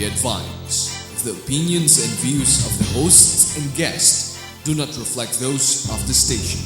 We advise the opinions and views of the hosts and guests do not reflect those of the station.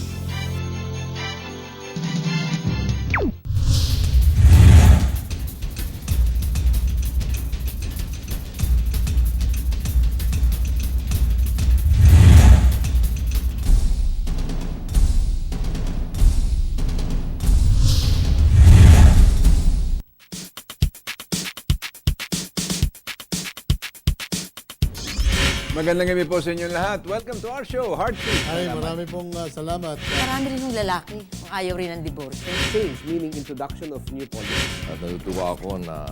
Magandang gabi po sa inyong lahat. Welcome to our show, Heartbeat. Ay, marami pong salamat. Marami rin yung lalaki, ayaw rin ng divorce. Change, meaning introduction of new policies. At natutuwa ako na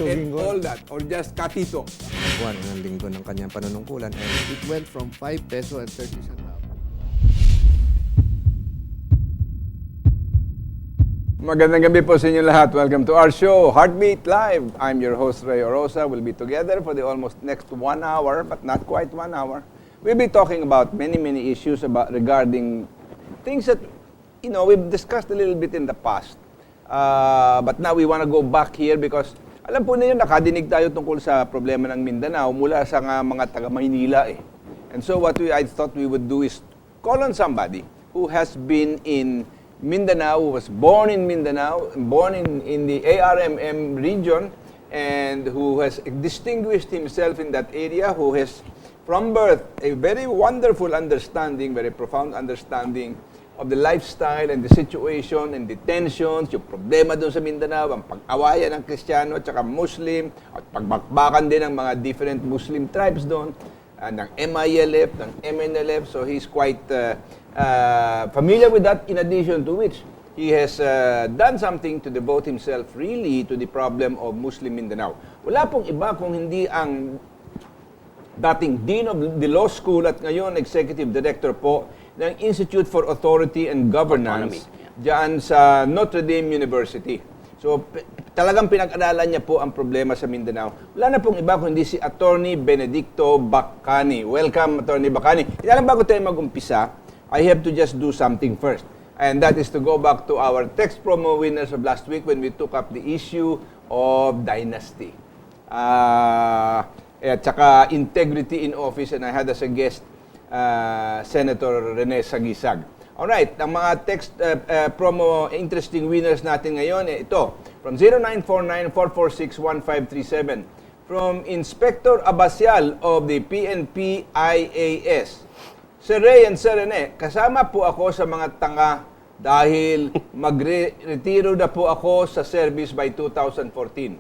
And all that, or just katito. Buwan ng linggo ng kanyang panunungkulan. It went from 5 peso and 30 centavos. Magandang gabi po sa inyong lahat. Welcome to our show, Heartbeat Live. I'm your host, Ray Orosa. We'll be together for the almost next 1 hour, but not quite 1 hour. We'll be talking about many issues regarding things that, we've discussed a little bit in the past. But now we want to go back here because alam po ninyo, nakadinig tayo tungkol sa problema ng Mindanao mula sa mga taga-Maynila eh. And so I thought we would do is call on somebody who has been in Mindanao, who was born in Mindanao, born in the ARMM region, and who has distinguished himself in that area, who has from birth a very wonderful understanding, very profound understanding of the lifestyle and the situation and the tensions, yung problema doon sa Mindanao, ang pag-awayan ng Kristiyano at saka Muslim, at pagbakbakan din ng mga different Muslim tribes doon, ng MILF, ng MNLF, so he's quite familiar with that, in addition to which he has done something to devote himself really to the problem of Muslim Mindanao. Wala pong iba kung hindi ang dating Dean of the Law School at ngayon Executive Director po ng Institute for Authority and Governance diyan sa Notre Dame University. So, talagang pinag-aralan niya po ang problema sa Mindanao. Wala na pong iba kundi si Attorney Benedicto Bacani. Welcome, Attorney Bacani. Alam, bago tayo mag-umpisa, I have to just do something first. And that is to go back to our text promo winners of last week when we took up the issue of dynasty. At saka integrity in office, and I had as a guest Senator Rene Sagisag. Alright, ang mga text promo interesting winners natin ngayon, ito, from 0949-446-1537, from Inspector Abasial of the PNP IAS. Sir Ray and Sir Rene, kasama po ako sa mga tanga dahil magre-retiro na po ako sa service by 2014.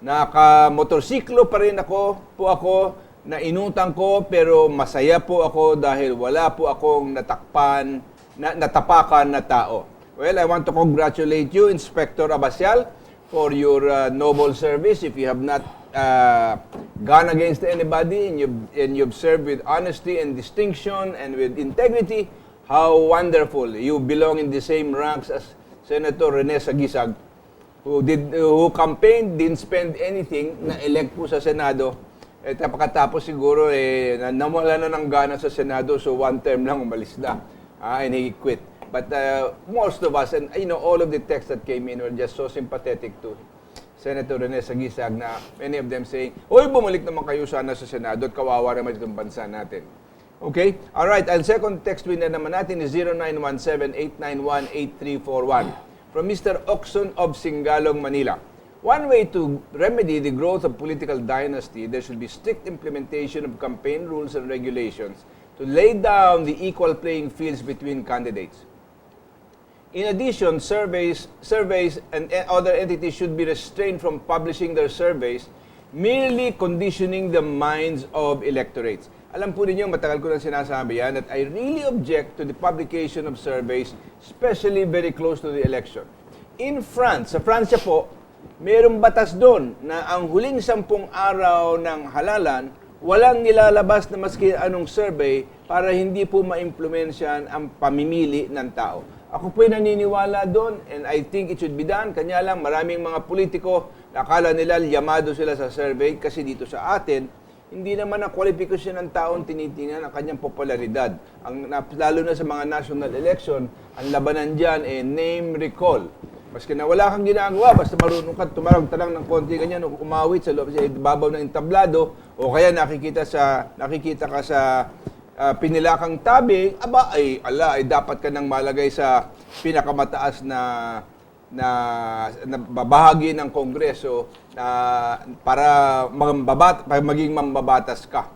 Naka-motorsiklo pa rin po ako na inutang ko, pero masaya po ako dahil wala po akong natapakan na tao. Well, I want to congratulate you, Inspector Abasial, for your noble service. If you have not gone against anybody and you've served with honesty and distinction and with integrity, how wonderful. You belong in the same ranks as Senator Rene Sagisag, who campaigned, didn't spend anything, na-elect po sa Senado. At pagkatapos siguro, nawala na ng gana sa Senado, so one term lang umalis na. And he quit. But most of us, and all of the texts that came in were just so sympathetic to Senator Rene Sagisag, na many of them saying, "Hoy, bumalik naman kayo sana sa Senado at kawawa naman itong bansa natin." Okay? Alright, ang second text winner naman natin is 0917-891-8341 from Mr. Oxon of Singalong, Manila. One way to remedy the growth of political dynasty, there should be strict implementation of campaign rules and regulations to lay down the equal playing fields between candidates. In addition, surveys and other entities should be restrained from publishing their surveys, merely conditioning the minds of electorates. Alam po ninyo, matagal ko nang sinasabi yan, that I really object to the publication of surveys, especially very close to the election. In France, sa Pransya po, mayroong batas doon na ang huling 10 araw ng halalan, walang nilalabas na maski anong survey para hindi po ma-impluwensyahan ang pamimili ng tao. Ako po'y naniniwala doon, and I think it should be done. Kanya lang, maraming mga politiko, akala nila yamado sila sa survey kasi dito sa atin, hindi naman ang kwalifikasyon ng taong tinitingnan ang kanyang popularidad. Lalo na sa mga national election, ang labanan dyan name recall. Maski na wala kang ginagawa, basta marunong ka, tumarag lang ng konti ganyan, o umawit sa loob, sa ibabaw ng entablado, o kaya nakikita ka sa pinilakang tabi, ay dapat ka nang malagay sa pinakamataas na bahagi ng Kongreso para maging mambabatas ka.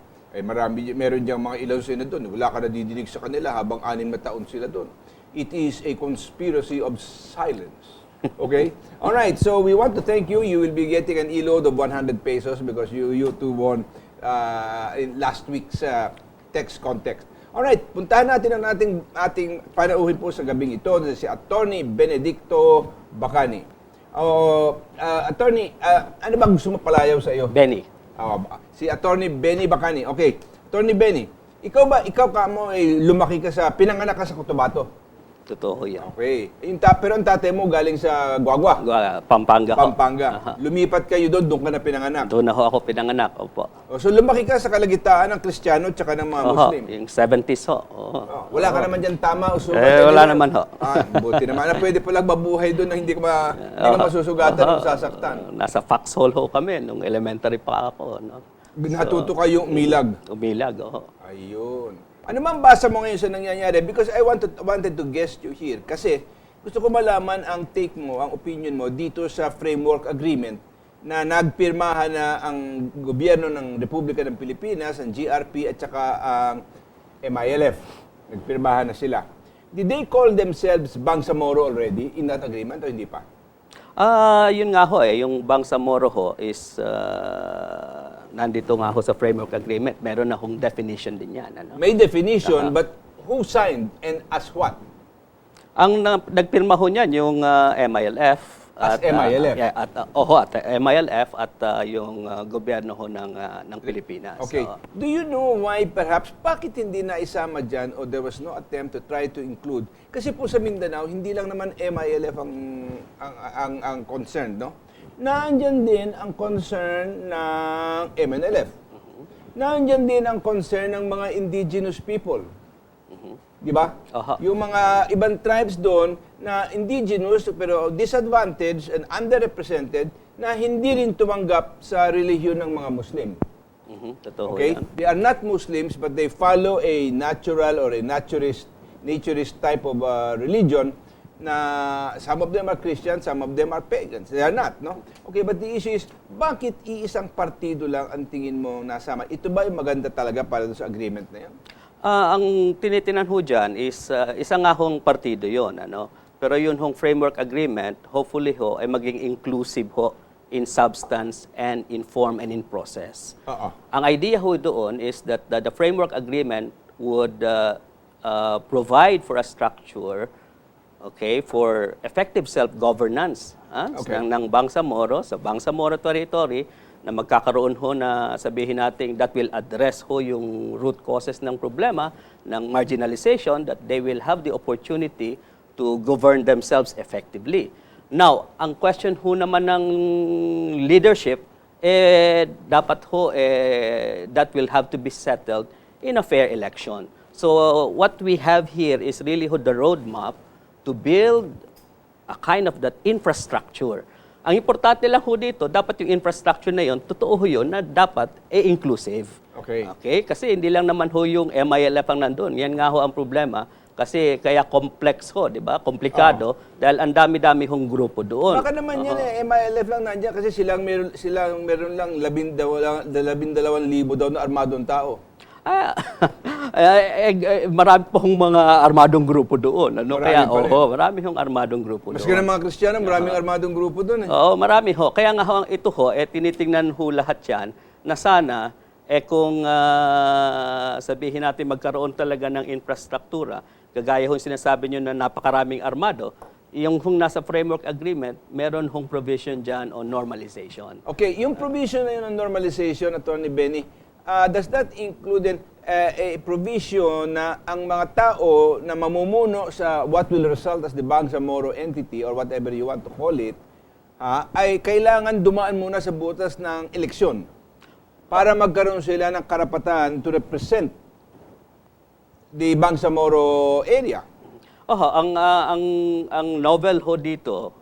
Meron diyang mga ilang senador, wala ka nadidinig sa kanila habang 6 na taon sila doon. It is a conspiracy of silence. Okay? All right, so we want to thank you. You will be getting an e-load of 100 pesos because you two won in last week's text context. All right, puntahan natin ang ating panauhin po sa gabing ito, si Attorney Benedicto Bacani. Attorney, ano ba gusto mo palayaw sa iyo? Benny. Si Attorney Benny Bacani. Okay, Attorney Benny, ikaw lumaki ka pinanganak ka sa Cotabato? Totoo yan. Okay. Pero ang tatay mo galing sa Guagua? Pampanga ho. Pampanga. Aha. Lumipat kayo doon ka na pinanganak? Doon na ho ako pinanganak. Opo. So lumaki ka sa kalagitaan ng Kristiyano at saka ng mga Muslim? Yung 70s ho. Oo. Wala ka naman dyan tama o sugat? Wala naman ho. Buti naman. Pwede palang mabuhay doon na hindi ka masusugatan o sasaktan. Nasa foxhole ho kami nung elementary pa ako. No? Natuto kayong umilag? Umilag, oo. Ayun. Ano man basa mo ngayon sa nangyayari? Because I wanted to guest you here. Kasi gusto ko malaman ang take mo, ang opinion mo dito sa framework agreement na nagpirmahan na ang gobyerno ng Republika ng Pilipinas, ang GRP at saka ang MILF. Nagpirmahan na sila. Did they call themselves Bangsamoro already in that agreement o hindi pa? Yun nga ho yung Bangsamoro ho is nandito nga ho sa framework agreement. Meron na hong definition din yan. Ano? May definition, but who signed and as what? Ang nagpirma ho niyan yung MILF. As MILF? At MILF at yung gobyerno ho ng Pilipinas. Okay. So, Do you know why perhaps, bakit hindi na isama dyan o there was no attempt to try to include? Kasi po sa Mindanao, hindi lang naman MILF ang concern, no? Naandyan din ang concern ng MNLF. Naandyan din ang concern ng mga indigenous people. Di ba? Yung mga ibang tribes doon na indigenous pero disadvantaged and underrepresented na hindi rin tumanggap sa relihiyon ng mga Muslim. Totoo Okay? yan. They are not Muslims but they follow a natural or a naturist type of religion na some of them are Christians, some of them are pagans. They are not, no? Okay, but the issue is, bakit iisang partido lang ang tingin mo nasama? Ito ba yung maganda talaga para sa agreement na yan? Ang tinitinan ho dyan is isa nga hong partido yon, ano? Pero yun hong framework agreement, hopefully ho, ay maging inclusive ho in substance and in form and in process. Ang idea ho doon is that the framework agreement would provide for a structure, okay, for effective self-governance ng Bangsamoro, sa Bangsamoro territory, na magkakaroon ho na sabihin natin that will address ho yung root causes ng problema ng marginalization, that they will have the opportunity to govern themselves effectively. Now, ang question ho naman ng leadership, dapat ho, that will have to be settled in a fair election. So, what we have here is really ho the roadmap to build a kind of that infrastructure. Ang importante lang ho dito, dapat yung infrastructure na yon, totoo ho yun, na dapat inclusive. Okay. Okay? Kasi hindi lang naman ho yung MILF ang nandun. Yan nga ho ang problema. Kasi kaya complex ho, di ba? Komplikado. Dahil ang dami-dami hong grupo doon. Baka naman yan MILF lang nandiyan kasi silang meron lang 12,000 daw na armadong tao. Marami pong mga armadong grupo doon. Ano? Marami Kaya, pa rin. marami hong armadong grupo Maski doon. ng mga Kristiyano, maraming armadong grupo doon. Oo, marami ho. Kaya nga ho, ito ho, tinitingnan ho lahat yan na sana, kung sabihin natin magkaroon talaga ng infrastruktura, kagaya ho yung sinasabi nyo na napakaraming armado, yung kung nasa framework agreement, meron hong provision dyan on normalization. Okay, yung provision na yun ng normalization, Atty. Benny, does that include a provision na ang mga tao na mamumuno sa what will result as the Bangsamoro entity or whatever you want to call it, ay kailangan dumaan muna sa butas ng eleksyon para magkaroon sila ng karapatan to represent the Bangsamoro area? ang novel ho dito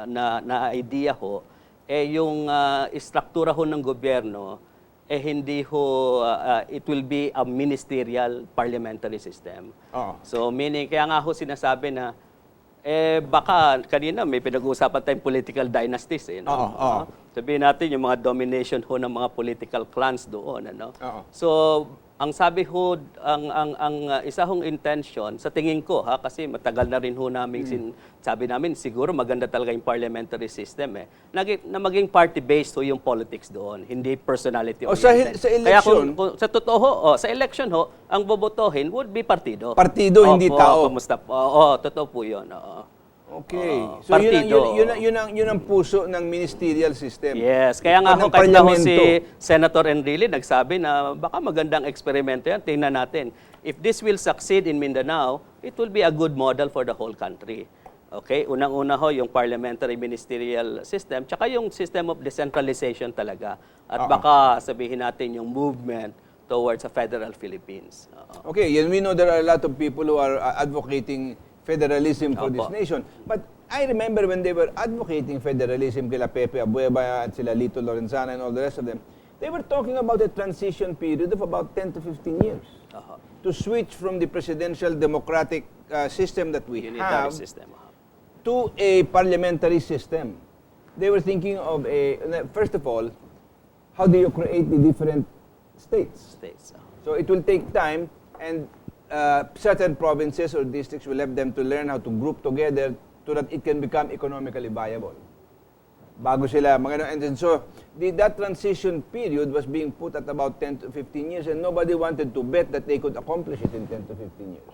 na idea ho yung istruktura ho ng gobyerno hindi ho it will be a ministerial parliamentary system. Oo. So meaning kaya nga ho sinasabi na baka kanina may pinag-uusapan tayong political dynasties no? Oo, oo. Sabihin natin yung mga domination ho ng mga political clans doon ano. Oo. So ang sabi ho ang isa hong intention sa tingin ko kasi matagal na rin ho namin sabi namin siguro maganda talaga yung parliamentary system na maging party based ho yung politics doon, hindi personality O, sa oriented. Kaya election- kung sa totoo ho, sa election ho, ang bobotohin would be partido. Partido, hindi Opo, tao. Kumusta po? Oo, totoo po 'yon. Oo. Okay. Oo, So partido. yun ang puso ng ministerial system. Yes, kaya nga Ng ho kahit na ho parlamento. si Senator Enrile nagsabi na baka magandang eksperimento yan, tingnan natin. If this will succeed in Mindanao, it will be a good model for the whole country. Okay, unang-una ho yung parliamentary ministerial system, tsaka yung system of decentralization talaga. At baka sabihin natin yung movement towards a federal Philippines. Oo. Okay, and we know there are a lot of people who are advocating federalism for Opo. this nation. But I remember when they were advocating federalism, kila Pepe Abueva at sila Lito Lorenzana and all the rest of them, they were talking about a transition period of about 10 to 15 years Aha. to switch from the presidential democratic system that we Unitary have system. Aha. to a parliamentary system. They were thinking of first of all, how do you create the different states? States. Aha. So it will take time, and certain provinces or districts will have them to learn how to group together so that it can become economically viable. Bago sila, and then so that transition period was being put at about 10 to 15 years, and nobody wanted to bet that they could accomplish it in 10 to 15 years.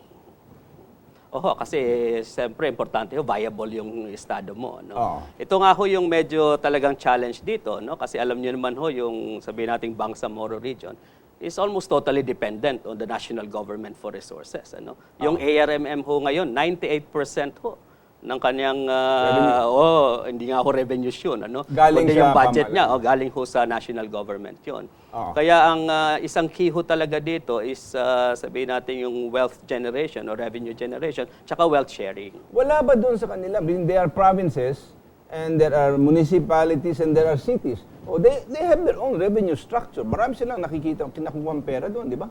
Oho, kasi siyempre importante ho, viable yung estado mo. No? Oo. Ito nga ho yung medyo talagang challenge dito. No? Kasi alam niyo naman ho, yung sabihin nating Bangsamoro region is almost totally dependent on the national government for resources. Ano? Yung ARMM ho ngayon, 98% ho ng kanyang hindi nga ho revenues yun, ano? Galing Kundi sa yung budget niya, pamahalaan. galing ho sa national government yun. Oo. Kaya ang isang key ho talaga dito is sabihin natin yung wealth generation or revenue generation, tsaka wealth sharing. Wala ba doon sa kanila? There are provinces, and there are municipalities, and there are cities. Oh, they have their own revenue structure. Marami silang nakikita, kinakuha pera doon, di ba?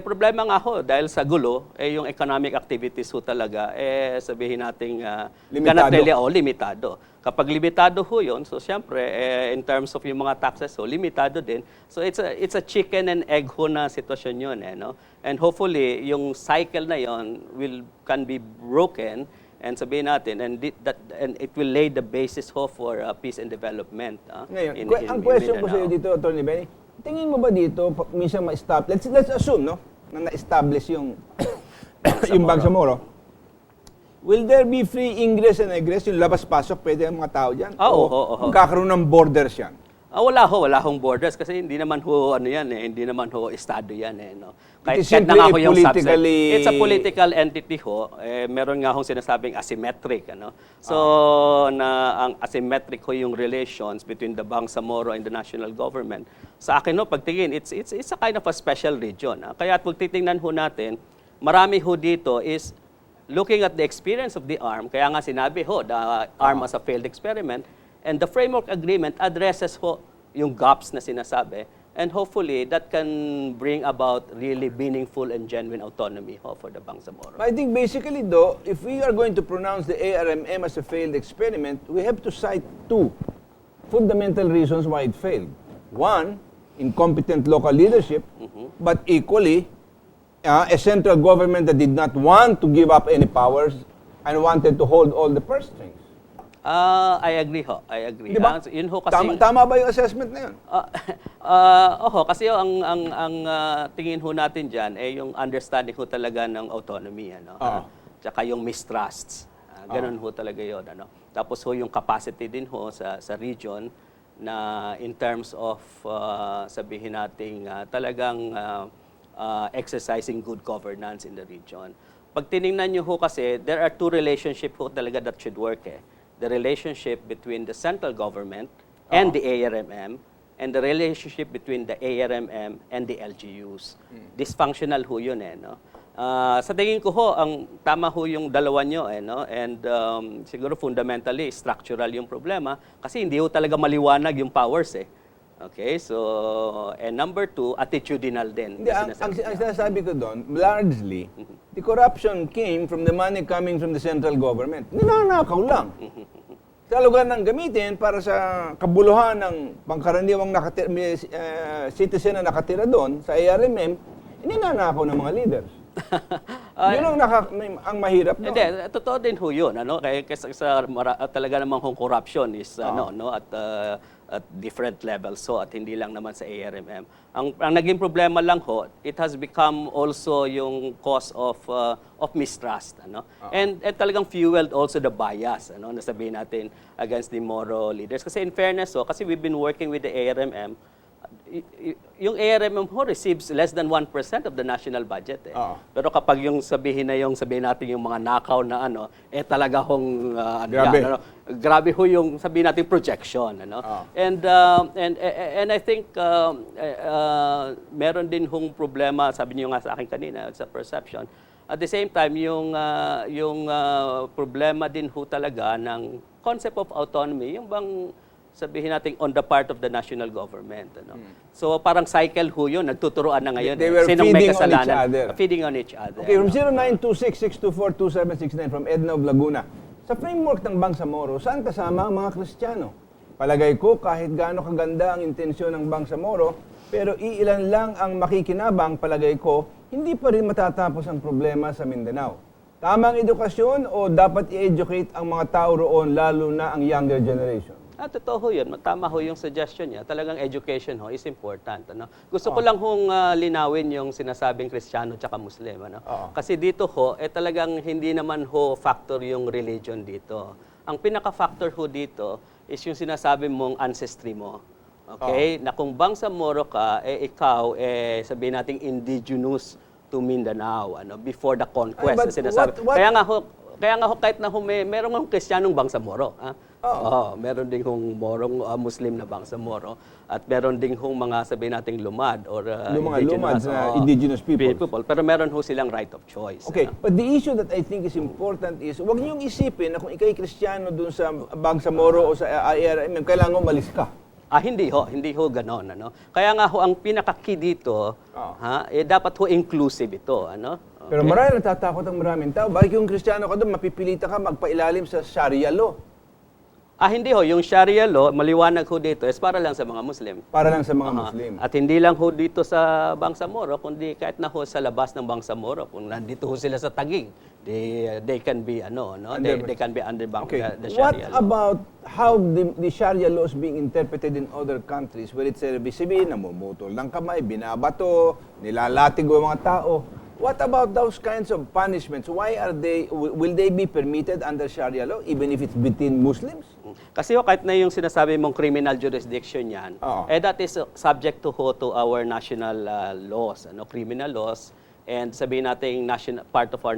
Problema nga ho, dahil sa gulo, yung economic activities ho talaga, sabihin nating Limitado. limitado. Kapag limitado ho yun, so siyempre, in terms of yung mga taxes ho, limitado din. So it's a chicken and egg ho na sitwasyon yun. No? And hopefully, yung cycle na yun can be broken, and sabihin natin, and it will lay the basis ho for peace and development. Ngayon, in ang question ko sa iyo Mindanao. dito, Atty. Benny, tingin mo ba dito, minsan ma-establish, let's assume, no, na na-establish yung yung Bangsamoro. Will there be free ingress and egress, yung labas-pasok, pwede ang mga tao dyan? Oo. Magkakaroon ng borders yan? Wala hong borders kasi hindi naman ho hindi naman ho estado yan no. It is Kahit simply na nga a ho yung subset. politically- It's a political entity ho. Meron nga hong sinasabing asymmetric ano. So ang asymmetric ho yung relations between the Bangsamoro and the national government. Sa akin ho pagtingin it's a kind of a special region. Kaya at pag titingnan ho natin, marami ho dito is looking at the experience of the ARM, kaya nga sinabi ho, the ARM as a failed experiment, and the framework agreement addresses ho yung gaps na sinasabi, and hopefully that can bring about really meaningful and genuine autonomy ho for the Bangsamoro. I think basically though, if we are going to pronounce the ARMM as a failed experiment, we have to cite two fundamental reasons why it failed. One, incompetent local leadership, but equally, a central government that did not want to give up any powers and wanted to hold all the purse strings. I agree ho. I agree. Di ba? Yun ho kasi Tama ba yung assessment na yun? kasi ang tingin ho natin diyan yung understanding ho talaga ng autonomy ano. Tsaka yung mistrusts. Ganun ho talaga 'yon ano. Tapos ho yung capacity din ho sa region na in terms of sabihin nating talagang exercising good governance in the region. Pag tiningnan niyo ho kasi there are two relationship ho talaga that should work The relationship between the central government and the ARMM, and the relationship between the ARMM and the LGUs. Dysfunctional ho yun no? Sa tingin ko ho, ang tama ho yung dalawa nyo, no? And siguro fundamentally, structural yung problema kasi hindi ho talaga maliwanag yung powers eh. Okay, so, and number two, attitudinal din. Hindi, na ang sinasabi. sinasabi ko doon, largely, the corruption came from the money coming from the central government. Ninanakaw lang. Sa lugar ng gamitin para sa kabuluhan ng pangkaraniwang citizen na nakatira doon, sa ARMM, ninanakaw ng mga leaders. Yun ang mahirap doon. Hindi, totoo din ho yun. Ano? Kaya talaga namang hong corruption is no, at different levels so at hindi lang naman sa ARMM. Ang naging problema lang ho, it has become also yung cause of mistrust, ano? And talagang fueled also the bias, ano, nasabihin natin against the Moro leaders. Kasi in fairness ho, kasi we've been working with the ARMM, yung ARMM ho receives less than 1% of the national budget eh. Pero kapag yung sabihin natin yung mga nakaw na ano, talaga hong Grabe. grabe ho yung sabihin natin projection, ano. And I think meron din hong problema, sabi niyo nga sa akin kanina sa perception. At the same time yung problema din ho talaga ng concept of autonomy, yung bang sabihin natin on the part of the national government, ano. So parang cycle ho yun, nagtuturuan na ngayon. They were Sinong may feeding on each kasalanan? other. Feeding on each other. Okay, from ano. 0926-624-2769 from Edna of Laguna. Sa framework ng Bangsamoro, saan kasama ang mga Kristiyano? Palagay ko, kahit gaano kaganda ang intensyon ng Bangsamoro, pero iilan lang ang makikinabang, palagay ko, hindi pa rin matatapos ang problema sa Mindanao. Tamang edukasyon o dapat i-educate ang mga tao roon, lalo na ang younger generation? Totoo ho yun. Tama ho yung suggestion niya. Talagang education ho is important. Ano? Gusto ko lang hong linawin yung sinasabing Kristiyano tsaka Muslim. Ano? Kasi dito ho, talagang hindi naman ho factor yung religion dito. Ang pinaka-factor ho dito is yung sinasabi mong ancestry mo. Okay? Na kung Bangsamoro ka, ikaw, sabihin natin indigenous to Mindanao, ano, before the conquest. But na sinasabi. what- Kaya nga ho, kahit na meron ng Kristiyanong Bangsamoro. Meron ding hong Morong Muslim na Bangsamoro at meron ding hong mga sabihin nating lumad or Lumad na indigenous people. Pero meron ho silang right of choice. Okay, but the issue that I think is important is, huwag niyong isipin na kung ikay Kristiyano dun sa Bangsamoro o sa ARMM, kailangan umalis ka. Hindi ho ganon, ano. Kaya nga ho ang pinaka-key dito, dapat ho inclusive ito, ano. Okay. Pero marami natatakot ang maraming tao. Bakit yung Kristiyano ka doon, mapipilita ka magpailalim sa Sharia law? Hindi ho, yung Sharia law, maliwanag ho dito, is para lang sa mga Muslim. Para lang sa mga Muslim. At hindi lang ho dito sa Bangsamoro, kundi kahit na ho sa labas ng Bangsamoro, kung nandito ho sila sa Taguig, they can be they can be under Okay. the What Sharia law. about how the Sharia law is being interpreted in other countries where it's sabihin, namumutol ng kamay, binabato, nilalatig ang mga tao? What about those kinds of punishments? Why will they be permitted under Sharia law even if it's between Muslims? Kasi ho, kahit na yung sinasabi mong criminal jurisdiction yan, that is subject to our national laws, criminal laws, and sabihin natin part of our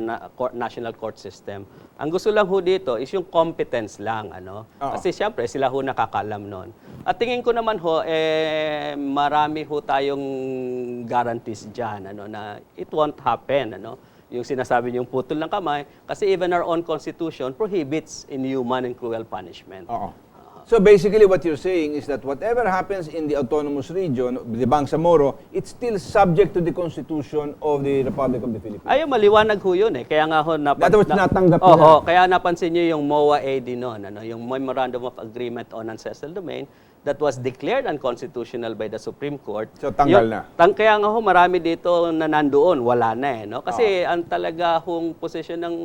national court system. Ang gusto lang ho dito is yung competence lang, Kasi siyempre sila ho nakakalam noon. At tingin ko naman ho, marami ho tayong guarantees diyan, na it won't happen, Yung sinasabi niyong putol ng kamay, kasi even our own constitution prohibits inhuman and cruel punishment. So basically what you're saying is that whatever happens in the autonomous region, the Bangsamoro, it's still subject to the Constitution of the Republic of the Philippines. Ayun, maliwanag ho yun eh. Kaya nga ho, natanggap nila. kaya napansin niyo yung MOA AD noon, yung Memorandum of Agreement on Ancestral Domain, that was declared unconstitutional by the Supreme Court. So tanggal na. Kaya nga ho, marami dito na nandoon, wala na Kasi ang talaga hong posisyon ng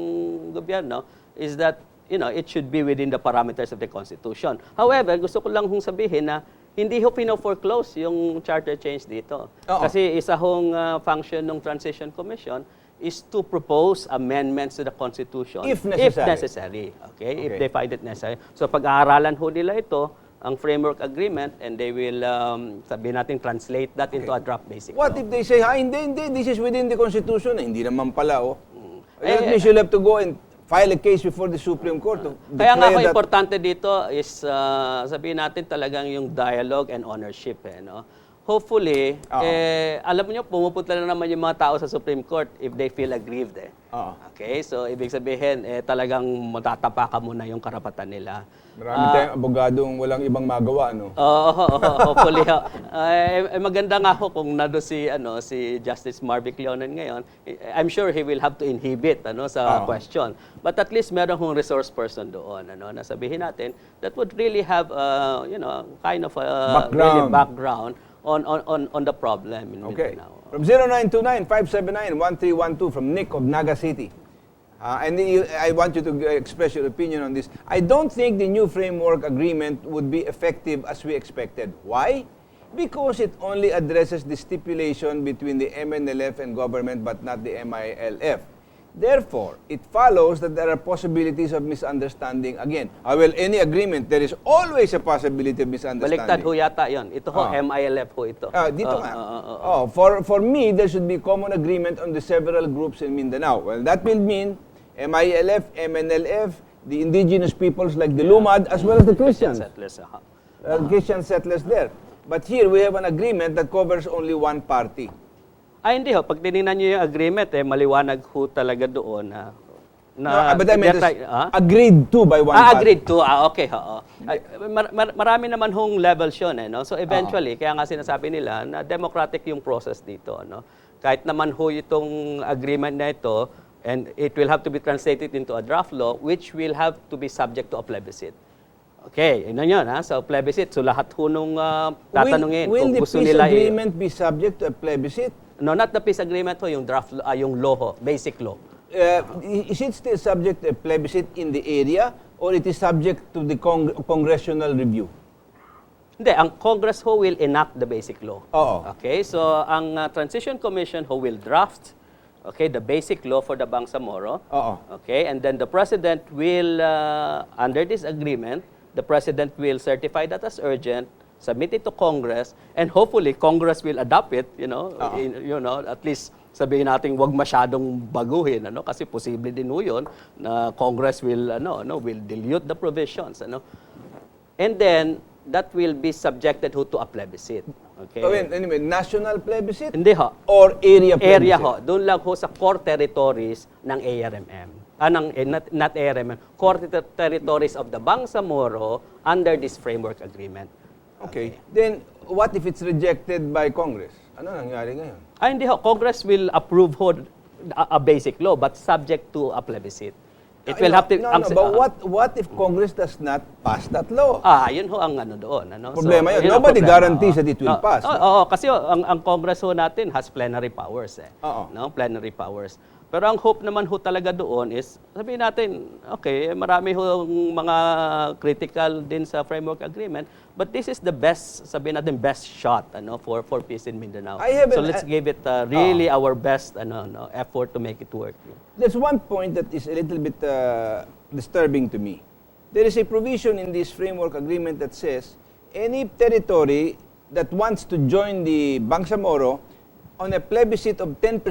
gobyerno is that it should be within the parameters of the Constitution. However, gusto ko lang hong sabihin na hindi ho pino-foreclose yung charter change dito. Kasi isa hong function ng Transition Commission is to propose amendments to the Constitution If necessary. Okay? If they find it necessary. So pag-aaralan ho nila ito, ang framework agreement, and they will, sabihin natin, translate that into a draft basic What law. if they say, hindi, this is within the Constitution? Hindi naman pala, That means you'll have to go and file a case before the Supreme Court. Kaya nga ho, importante dito is, sabihin natin talagang yung dialogue and ownership, hopefully, Oo. alam niyo, pumupunta na naman yung mga tao sa Supreme Court if they feel aggrieved. Oo. Okay, so ibig sabihin, talagang matatapakan mo na yung karapatan nila. Marami tayong abogadong walang ibang magawa, no? Hopefully. Maganda nga ho kung nado si Justice Marvick Leonen ngayon. I'm sure he will have to inhibit sa question. But at least meron hong resource person doon, nasabihin natin that would really have kind of a really background on the problem in Okay. Mindanao. From 0929-579-1312 from Nick of Naga City. I want you to express your opinion on this. I don't think the new framework agreement would be effective as we expected. Why? Because it only addresses the stipulation between the MNLF and government but not the MILF. Therefore, it follows that there are possibilities of misunderstanding again. Any agreement, there is always a possibility of misunderstanding. Baliktad ho yata yun. Ito ho, MILF ho ito. Dito nga. For me, there should be common agreement on the several groups in Mindanao. Well, that will mean MILF, MNLF, the indigenous peoples like the Lumad, as well as the Christians. Settlers, Christian settlers there. But here, we have an agreement that covers only one party. Hindi ho. Pag tinignan nyo yung agreement, maliwanag ho talaga doon No, but I mean, agreed to by one party. Agreed to. Okay, oo. Marami naman hong levels yun. No? So eventually, kaya nga sinasabi nila na democratic yung process dito. No? Kahit naman ho itong agreement na ito, and it will have to be translated into a draft law, which will have to be subject to a plebiscite. Okay, yun yun. So plebiscite, so lahat ho nung tatanungin Will kung the gusto peace nila. agreement be subject to a plebiscite? No, not the peace agreement ho, yung draft, yung law ho, basic law. Is it still subject to a plebiscite in the area or it is subject to the congressional review? Hindi, ang Congress ho will enact the basic law. Oo. Okay, so ang Transition Commission ho will draft the basic law for the Bangsamoro. Oo. Okay, and then the President will, under this agreement, the President will certify that as urgent, submit it to Congress, and hopefully Congress will adopt it, at least sabihin natin wag masyadong baguhin, kasi posible din ho yun na Congress will, will dilute the provisions, And then, that will be subjected ho to a plebiscite. Okay? Anyway, national plebiscite? Hindi ho. Or area plebiscite? Area ho. Doon lang ho sa core territories ng ARMM. Not ARMM. Core territories of the Bangsamoro under this framework agreement. Okay. Then, what if it's rejected by Congress? Ano nangyari ngayon? Hindi ho. Congress will approve ho a basic law but subject to a plebiscite. It will have to... But what if Congress does not pass that law? Yun ho ang doon. Problema yun. Yun ang Nobody problema. guarantees that it will pass. Oo, kasi ang Congress ho natin has plenary powers. Oo. Plenary powers. Pero ang hope naman ho talaga doon is, sabihin natin, okay, marami ho mga critical din sa framework agreement, but this is the best, sabihin natin, best shot for peace in Mindanao. So let's give it really our best effort to make it work. There's one point that is a little bit disturbing to me. There is a provision in this framework agreement that says any territory that wants to join the Bangsamoro on a plebiscite of 10%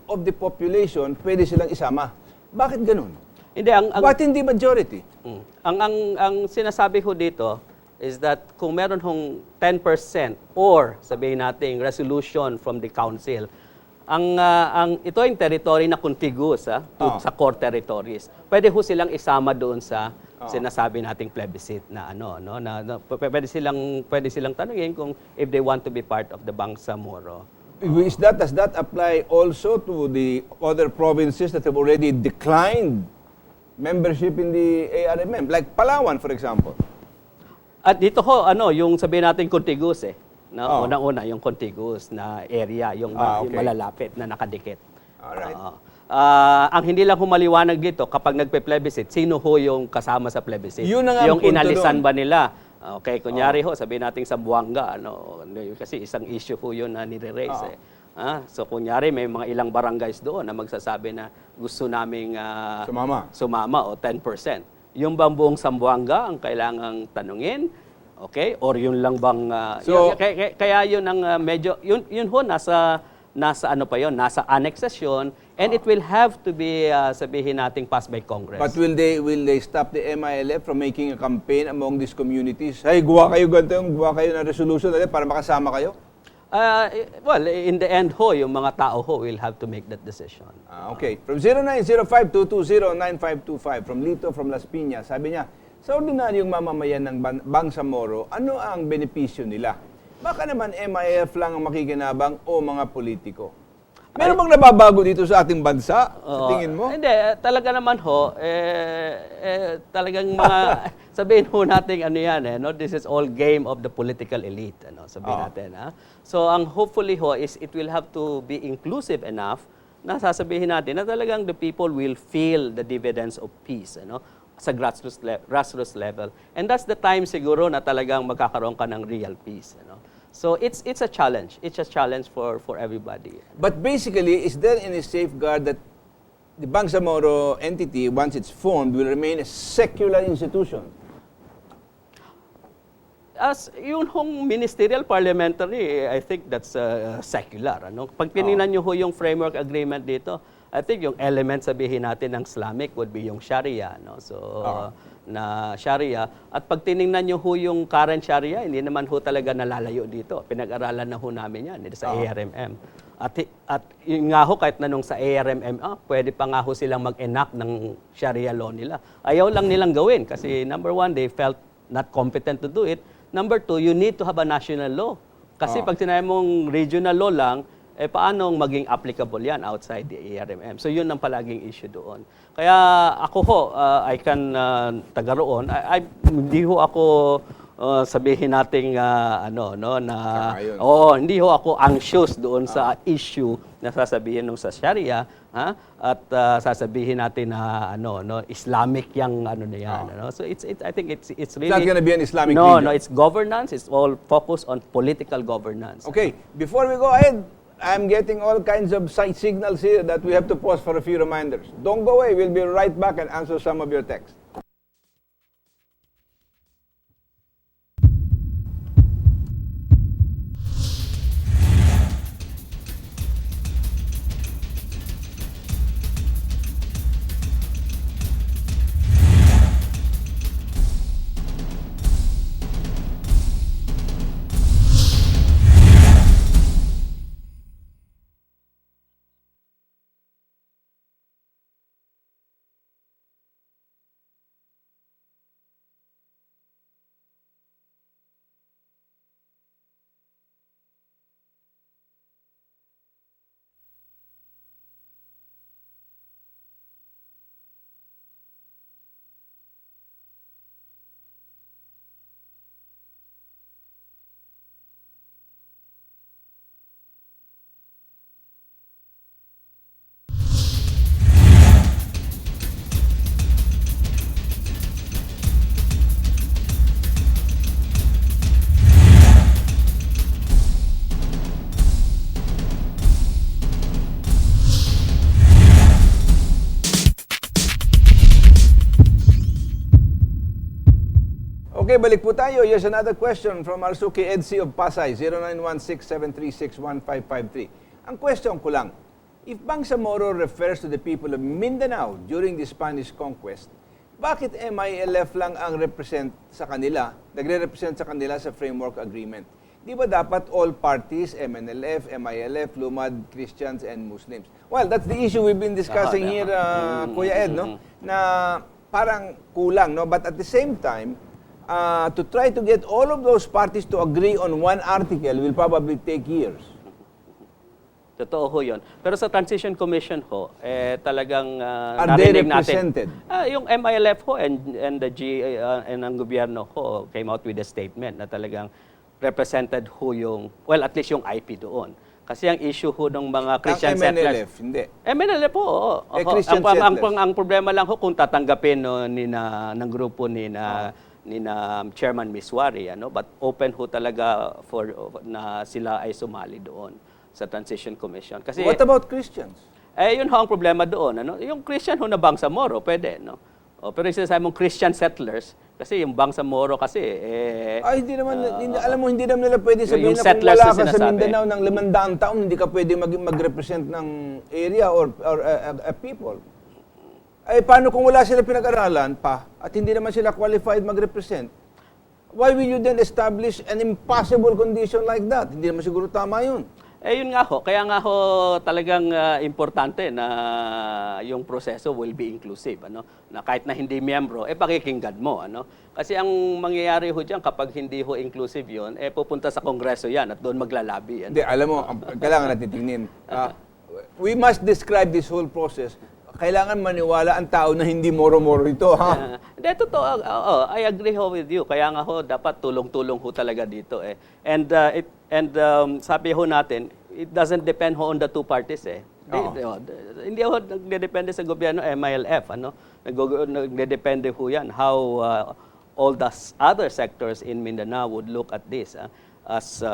of the population, pwede silang isama. Bakit ganun? Hindi, Bakit hindi majority? Ang sinasabi ho dito is that kung meron hong 10% or sabihin natin resolution from the council, ito yung territory na contiguous sa core territories. Pwede ho silang isama doon sa sinasabi nating plebiscite na pwede silang tanungin kung if they want to be part of the Bangsamoro. Does that apply also to the other provinces that have already declined membership in the ARMM? Like Palawan, for example. At dito ho, yung sabihin natin contiguous Unang-una, yung contiguous na area, yung malalapit na nakadikit. Alright. Ang hindi lang humaliwanag dito, kapag nagpe-plebiscite, sino ho yung kasama sa plebiscite? Yun na nga ang yung punto inalisan doon. ba nila? Okay, kunyari ho, sabihin natin sa Buanga, kasi isang issue ho yun na nire-raise. So kunyari may mga ilang barangays doon na magsasabi na gusto naming sumama o 10%. Yung bang buong Sambuanga ang kailangang tanungin? Okay? Or yun lang bang... kaya yun ang medyo... Yun ho, nasa nasa annexation, and it will have to be, sabihin nating, passed by Congress. But will they stop the MILF from making a campaign among these communities? Hey, gawa kayo ganito, gawa kayo ng resolution para makasama kayo? Well, in the end ho, yung mga tao ho will have to make that decision. Okay. From 0905-220-9525, from Lito, from Las Piñas, sabi niya, sa ordinaryong mamamayan ng Bangsamoro, ano ang benepisyo nila? Baka naman MIF lang ang makikinabang o mga politiko. Meron bang nababago dito sa ating bansa? Sa tingin mo? Hindi, talaga naman ho, talagang mga, sabihin ho natin ano yan, no? This is all game of the political elite, ano? Sabihin natin. Ha? So, ang hopefully ho is it will have to be inclusive enough na sasabihin natin na talagang the people will feel the dividends of peace, ano? Sa grassroots level. And that's the time siguro na talagang magkakaroon ka ng real peace, ano? So it's a challenge. It's a challenge for everybody. But basically, is there any safeguard that the Bangsamoro entity, once it's formed, will remain a secular institution? As yun hong ministerial parliamentary, I think that's secular. Ano? Pag tinignan nyo ho yung framework agreement dito, I think yung element sabihin natin ng Islamic would be yung Sharia. No? So, na Sharia. At pag tinignan nyo ho yung current Sharia, hindi naman ho talaga nalalayo dito. Pinag-aralan na ho namin yan sa ARMM. At yun nga ho, kahit na nung sa ARMM, pwede pa nga ho silang mag-enact ng Sharia law nila. Ayaw lang nilang gawin kasi number one, they felt not competent to do it. Number two, you need to have a national law. Kasi pag sinabi mong regional law lang, paano maging applicable yan outside the ARMM? So yun ang palaging issue doon. Kaya ako ho, I can taga roon. Hindi ho ako sabihin nating hindi ho ako anxious doon sa issue na sasabihin nung sa Sharia, at sasabihin natin na Islamic yang na yan, So I think it's really It's not going to be an Islamic No, region. it's governance. It's all focused on political governance. Okay, before we go ahead, I'm getting all kinds of side signals here that we have to pause for a few reminders. Don't go away. We'll be right back and answer some of your texts. Okay, balik po tayo. Here's another question from Arsuki Edsi of Pasay, 0916-736-1553. Ang question ko lang, if Bangsamoro refers to the people of Mindanao during the Spanish conquest, bakit MILF lang ang nagre-represent sa kanila sa framework agreement? Di ba dapat all parties, MNLF, MILF, Lumad, Christians, and Muslims? Well, that's the issue we've been discussing here, Kuya Ed, no? Na parang kulang, no? But at the same time, to try to get all of those parties to agree on one article will probably take years. Totoo ho yun. Pero sa Transition Commission ho, talagang Are they narinig represented? natin. Yung MILF ho and the and ang gobyerno ho came out with a statement na talagang represented ho yung, well, at least yung IP doon. Kasi ang issue ho ng mga Christian Ang MNLF, settlers. hindi. MNLF po, oo. Christian ang settlers. problema lang ho kung tatanggapin ng grupo ni Chairman Miswari, but open ho talaga for na sila ay sumali doon sa Transition Commission. Kasi What about Christians? yun ho ang problema doon, Yung Christian ho na Bangsamoro, pwede, pero yung sinasabi mong Christian settlers, kasi yung Bangsamoro kasi Hindi naman, alam mo, hindi naman nila pwede sabihin yung na kung settlers wala na ka sa sinasabi. Mindanao ng 500 taon, hindi ka pwede mag-represent ng area or a people. Ay, paano kung wala sila pinag-aralan pa at hindi naman sila qualified mag-represent? why will you then establish an impossible condition like that? Hindi naman siguro tama yun. Eh yun nga ho, kaya nga ho talagang importante na yung proseso will be inclusive, ano? Na kahit na hindi miyembro, pakikinggan mo, ano? Kasi ang mangyayari ho diyan kapag hindi ho inclusive yun, pupunta sa kongreso yan at doon maglalabi. Ano? Hindi, alam mo, kailangan natin tingnin. We must describe this whole process. Kailangan maniwala ang tao na hindi moro-moro ito, ha? Hindi, totoo. I agree ho with you. Kaya nga ho, dapat tulong-tulong ho talaga dito eh. And sabi ho natin, it doesn't depend ho on the two parties eh. Hindi ho nagdedepende sa gobyerno, MILF, ano? Nagdedepende ho yan how all the other sectors in Mindanao would look at this as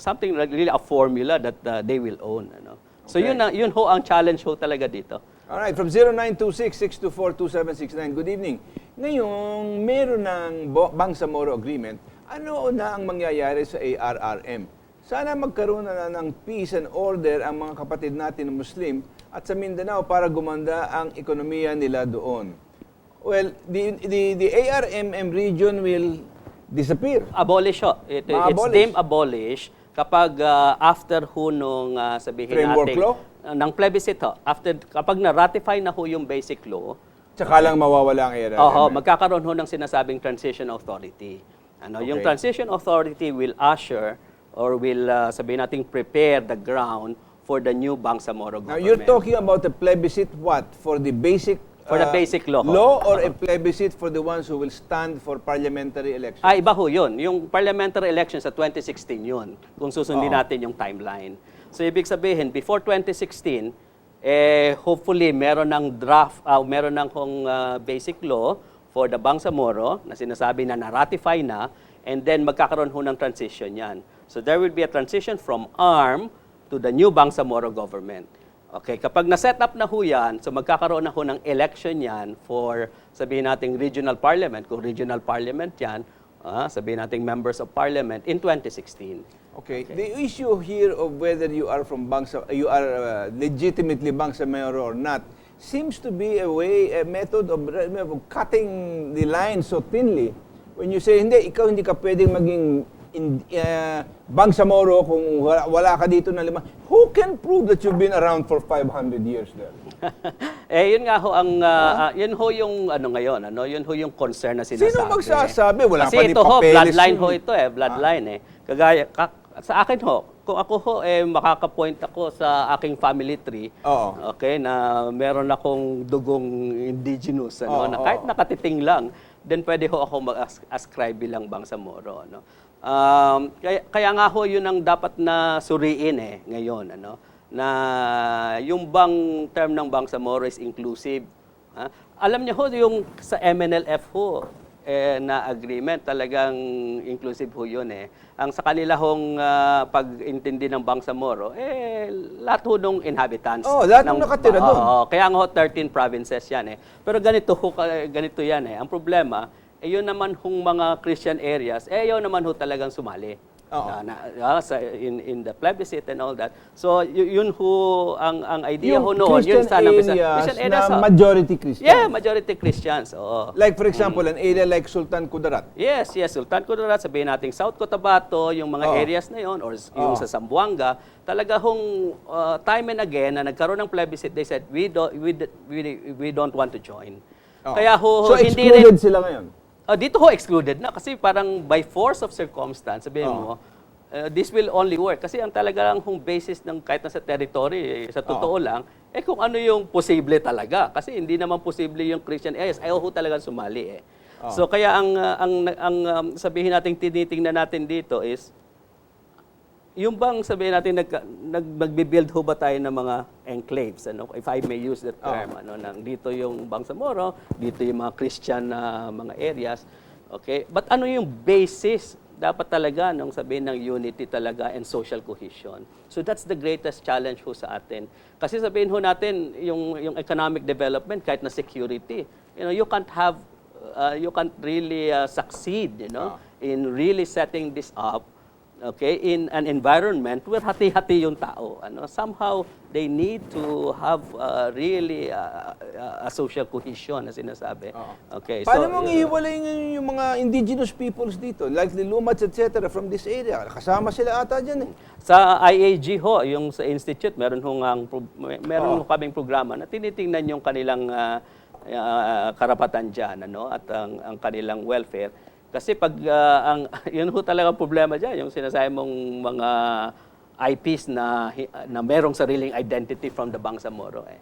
something like really a formula that they will own, ano? So Okay. yun ho ang challenge ho talaga dito. Alright, from 0926-624-2769, good evening. Ngayong meron ng Bangsamoro Agreement, ano na ang mangyayari sa ARRM? Sana magkaroon na ng peace and order ang mga kapatid natin na Muslim at sa Mindanao para gumanda ang ekonomiya nila doon. Well, the ARMM region will disappear. Abolish ho. It's Ma-abolish. deemed abolish kapag after ho nung sabihin Framework natin law? ng plebiscite ho. After kapag na-ratify na ho yung basic law, Tsaka lang mawawala ang ARRM. magkakaroon ho ng sinasabing transition authority. Yung Okay. transition authority will usher or will sabihin natin prepare the ground for the new Bangsamoro Now, government. you're talking about the plebiscite what? For the basic For the basic law. law or a plebiscite for the ones who will stand for parliamentary elections? Iba ho yun. Yung parliamentary election sa 2016 yun, kung susundin natin yung timeline. So, ibig sabihin, before 2016, hopefully, meron ng draft, meron ng basic law for the Bangsamoro na sinasabi na na-ratify na, and then magkakaroon ho ng transition yan. So, there will be a transition from ARM to the new Bangsamoro government. Okay, kapag na-set up na ho yan, so magkakaroon na ho ng election yan for, sabihin natin, regional parliament. Kung regional parliament yan, sabihin natin members of parliament in 2016. Okay. The issue here of whether you are from you are legitimately Bangsamoro or not seems to be a method of cutting the line so thinly. When you say, ikaw hindi ka pwedeng maging Bangsamoro kung wala ka dito na lima. Who can prove that you've been around for 500 years there? Yun nga ho ang yun ho yung ngayon, yun ho yung concern na sinasabi. Sino magsasabi? Wala Kasi pa ni ito ho, papeles bloodline yun. ho ito bloodline Kagaya sa akin ho, kung ako ho makaka-point ako sa aking family tree, Oo. okay, na meron akong dugong indigenous na kahit nakatiting lang, then pwede ho ako mag-ascribe bilang Bangsamoro, kaya nga ho yun ang dapat na suriin ngayon, na yung bang term ng Bangsamoro is inclusive. Alam niyo ho yung sa MNLF ho na agreement talagang inclusive ho yun Ang sa kanila hong pag-intindi ng Bangsamoro lahat ho nung inhabitants. Lahat ng nakatira doon. Kaya nga ho 13 provinces yan Pero ganito yan Ang problema yun naman hong mga Christian areas, yun naman ho talagang sumali. In the plebiscite and all that. So, yun ho, ang idea ho noon, yun sana. Christian areas na majority Christian. Yeah, majority Christians. Oo. Like for example, an area like Sultan Kudarat. Yes, Sultan Kudarat, sabihin natin South Cotabato, yung mga areas na yun, or yung sa Zamboanga, talaga hong time and again na nagkaroon ng plebiscite, they said, we don't want to join. Kaya ho, so hindi excluded sila ngayon? Dito ho excluded na kasi parang by force of circumstance, sabihin mo, this will only work. Kasi ang talaga lang hong basis ng kahit na sa territory, sa totoo lang, kung ano yung posible talaga. Kasi hindi naman posible yung Christian areas. Ayaw ho talaga sumali So kaya ang sabihin natin, tinitingnan natin dito is, yung bang sabihin natin, nagbe-build ho ba tayo ng mga enclaves, if I may use that term, dito yung Bangsamoro, dito yung mga Christian na mga areas, okay? But ano yung basis dapat talaga nung sabihin ng unity talaga and social cohesion? So that's the greatest challenge ho sa atin. Kasi sabihin ho natin, yung economic development, kahit na security, you can't really succeed, in really setting this up okay, in an environment where hati-hati yung tao. Somehow, they need to have really a social cohesion na sinasabi. Okay, Paano mong ihiwalay yung mga indigenous peoples dito, like the Lumats, etc., from this area? Kasama sila ata dyan eh. Sa IAG ho, yung sa institute, meron ho kaming programa na tinitingnan yung kanilang karapatan diyan, at ang kanilang welfare. Kasi pag yun ho talaga problema diyan, yung sinasabi mong mga IPs na merong sariling identity from the Bangsamoro eh.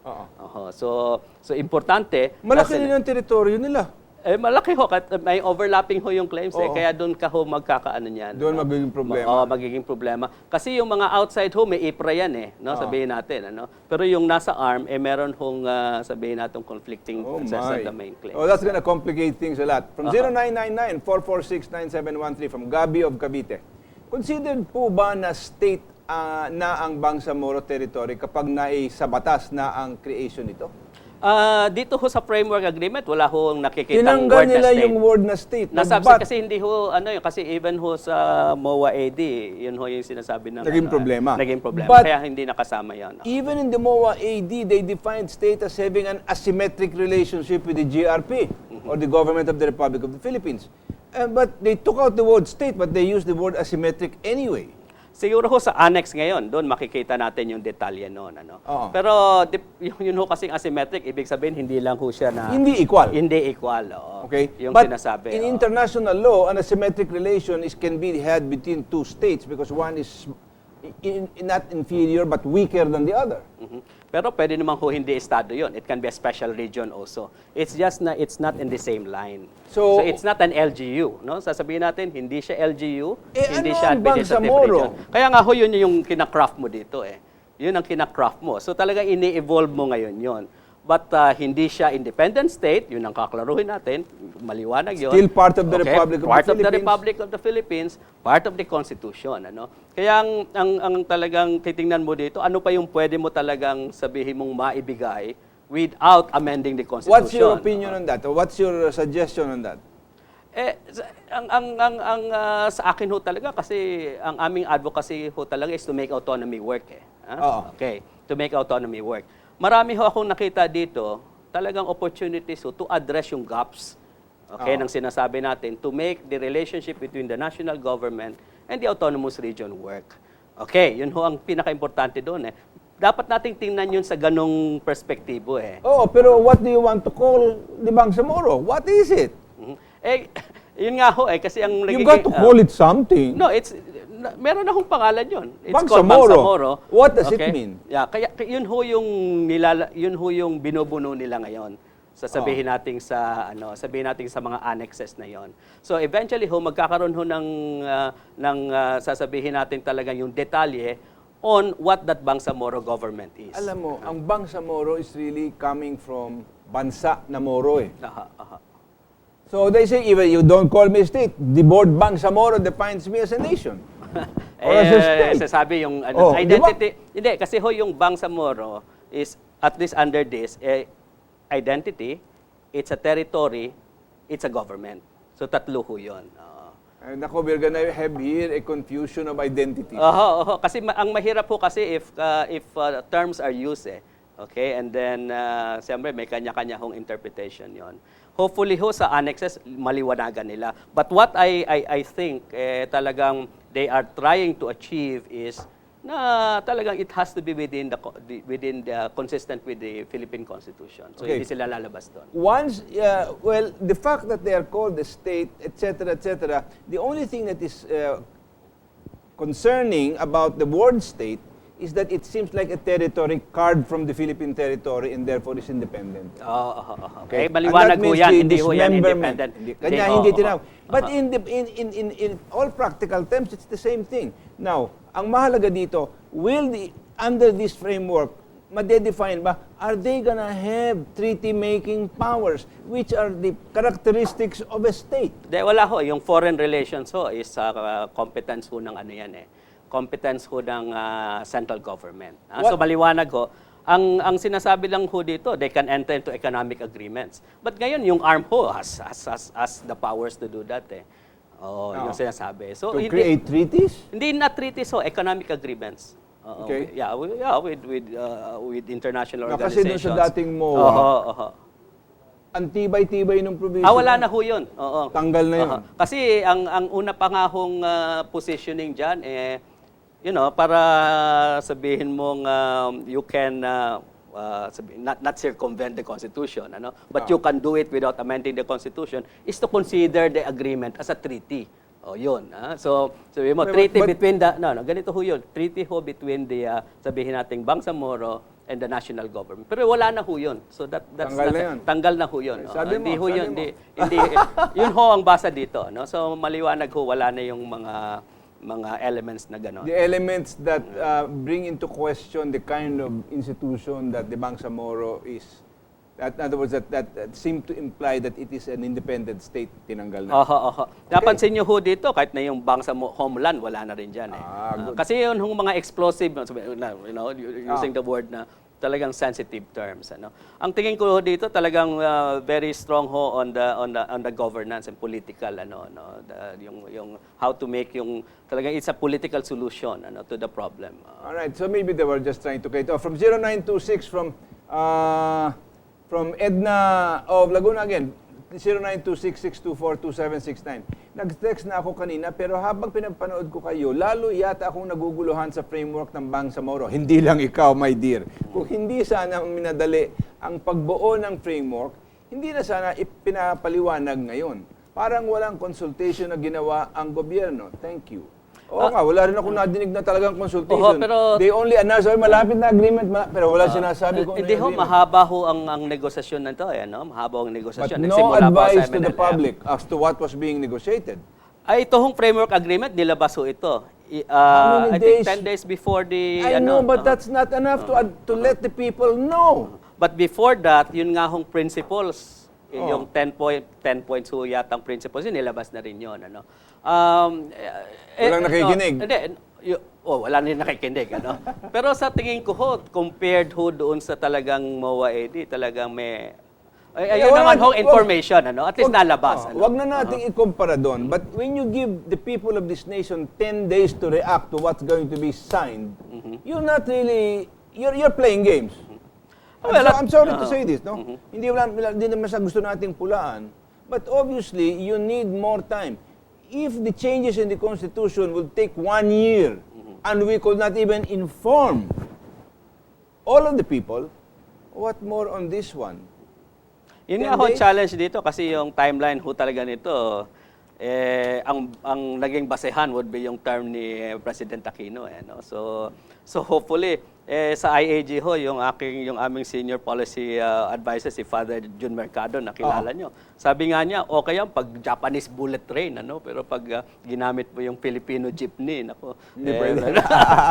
So importante. Malaki din ang teritoryo nila. Malaki ho, may overlapping ho yung claims kaya doon ka ho magkakaano niyan. Doon magiging problema. Magiging problema. Kasi yung mga outside ho, may IPRA yan sabihin natin. Pero yung nasa ARM, meron hong sabihin natin conflicting sa main claims. That's gonna complicate things a lot. From 0999-446-9713 from Gabi of Cavite. Considered po ba na state na ang Bangsamoro territory kapag sa batas na ang creation nito? Dito ho sa framework agreement, wala ho nakikitang Tinanggal word na nila state. yung word na state. Nasabsi kasi hindi ho, kasi even ho sa MOA AD, yun ho yung sinasabi ng Naging problema. Naging problema. But Kaya hindi nakasama yan. even in the MOA AD, they defined state as having an asymmetric relationship with the GRP or the government of the Republic of the Philippines. But they took out the word state, but they used the word asymmetric anyway. Siguro ho sa annex ngayon, doon makikita natin yung detalye noon. Oo. Pero yun ho kasing asymmetric, ibig sabihin hindi lang ho siya na... Hindi equal. Hindi equal, oo. Okay? Yung But sinasabi. in oo. international law, an asymmetric relation can be had between two states because one is not inferior but weaker than the other. Mhm. Pero pwede naman ho hindi estado yun. It can be a special region also. It's just na it's not in the same line. So it's not an LGU. No? Sasabihin natin, hindi siya LGU, hindi ano siya ang administrative Bangsamoro? region. Kaya nga ho, yun yung kinakraft mo dito eh. Yun ang kinakraft mo. So talaga ini-evolve mo ngayon yon. But hindi siya independent state, yun ang kaklaruhin natin, maliwanag yun. Still part of the Republic of the Part of the Philippines. Republic of the Philippines, part of the Constitution. Kaya ang talagang titingnan mo dito, ano pa yung pwede mo talagang sabihin mong maibigay without amending the Constitution. What's your opinion on that? Or what's your suggestion on that? Sa akin ho talaga, kasi ang aming advocacy ho talaga is to make autonomy work. Oo. Okay, to make autonomy work. Marami ho akong nakita dito, talagang opportunities ho to address yung gaps. Okay, nang sinasabi natin, to make the relationship between the national government and the autonomous region work. Okay, yun ho ang pinaka-importante doon eh. Dapat nating tingnan yun sa ganong perspektibo eh. Pero what do you want to call the Bangsamoro? What is it? Yun nga ho kasi ang You got to call it something. No, meron akong pangalan yun. It's called Bangsamoro. Bangsamoro. What does it mean? Yeah, kaya yun ho yung binubuno nila ngayon. Sasabihin natin sa mga annexes na yon. So eventually ho magkakaroon ho ng sasabihin natin talaga yung detalye on what that Bangsamoro government is. Alam mo, ang Bangsamoro is really coming from bansa na Moro eh. Aha. So they say, even you don't call me a state, the word Bangsamoro defines me as a nation. Or as a state. Sasabi yung Di identity. Hindi, kasi ho yung Bangsamoro is, at least under this, identity, it's a territory, it's a government. So tatlo ho yun. And ako, we're gonna have here a confusion of identity. Kasi ang mahirap po kasi if terms are used okay, and then siyempre may kanya-kanya hong interpretation yon. Hopefully ho sa annexes maliwanagan nila. But what I think talagang they are trying to achieve is na talagang it has to be within the consistent with the Philippine Constitution. So Okay. hindi sila lalabas doon. Once, the fact that they are called the state, etc., the only thing that is concerning about the word state is that it seems like a territory carved from the Philippine territory and therefore is independent. Okay, maliwanag And that ho means yan, the hindi ho yan dismemberment. independent. Kanya hindi tinawag. But in all practical terms, it's the same thing. Now, ang mahalaga dito, under this framework, madedefine ba, are they gonna have treaty-making powers, which are the characteristics of a state? Wala ho. Yung foreign relations ho is competence ho ng ano yan competence ho ng central government. So maliwanag ho. Ang sinasabi lang ho dito, they can enter into economic agreements. But ngayon, yung ARM ho has the powers to do that Oo, yung sinasabi. So, To create treaties? hindi na treaties, economic agreements. Oo, Okay. With international Na kasi organizations. doon sa dating MOA, Oo. ang tibay-tibay ng probinsya. Wala na ho yun. Oo. Tanggal na yun. Kasi ang una pa nga hong positioning dyan, para sabihin mong you can not circumvent the Constitution, but you can do it without amending the Constitution, is to consider the agreement as a treaty. Yun. So, sabihin mo, treaty between ganito ho yun. Treaty ho between the, sabihin nating Bangsamoro and the national government. Pero wala na ho yun. So, that's Tanggal na yun. Tanggal na ho yun. Sabi mo, Hindi ho sabi yun. mo. Hindi, yun ho ang basa dito. No? So, maliwanag ho, wala na yung mga elements na gano'n. The elements that bring into question the kind of institution that the Bangsamoro is. In other words, that seem to imply that it is an independent state, tinanggal na. Napansin nyo ho dito, kahit na yung Bangsamoro homeland, wala na rin dyan. Good. Kasi yun yung mga explosive, using the word na talagang sensitive terms. Ang tingin ko ho dito talagang very strong ho on the governance and political yung how to make yung talagang it's a political solution to the problem. All right, so maybe they were just trying to create. From 0926 from Edna of Laguna again, 0926-624-2769. Nag-text na ako kanina, pero habang pinapanood ko kayo, lalo yata akong naguguluhan sa framework ng Bangsamoro. Hindi lang ikaw, my dear. Kung hindi sana minadali ang pagbuo ng framework, hindi na sana ipinapaliwanag ngayon. Parang walang consultation na ginawa ang gobyerno. Thank you. Oo nga, wala rin ako nadinig na talagang consultation. Pero They only announce, malapit na agreement, pero wala sinasabi kung ano hindi yung ho, agreement. mahaba ho ang negosasyon na ito. Mahaba ang But negosasyon. no Nagsimula pa advice sa to the MNLF. public as to what was being negotiated. Ito hong framework agreement, nilabas ho ito. How I many think days? 10 days before the... I know, but that's not enough to let the people know. But before that, yun nga hong principles, yung 10 points ho yatang principles, yun nilabas na rin yun. Walang nakikinig. Wala na nakikinig. Pero sa tingin ko ho, compared ho doon sa talagang MOA AD, talagang may... Ayun naman ho, information, at least nalabas. Wag na nating ikumpara doon. But when you give the people of this nation 10 days to react to what's going to be signed, you're not really, you're playing games. I'm sorry to say this, no? Hindi naman sa gusto nating pulaan. But obviously, you need more time. If the changes in the Constitution will take 1 year, and we could not even inform all of the people, what more on this one? Yun nga ho, challenge dito kasi yung timeline ho talaga nito, ang naging basehan would be yung term ni President Aquino. So hopefully, sa IAG ho, yung aming senior policy advisor, si Father Jun Mercado, nakilala nyo. Sabi nga niya, okay yan pag Japanese bullet train, pero pag ginamit mo yung Filipino jeepney, nako.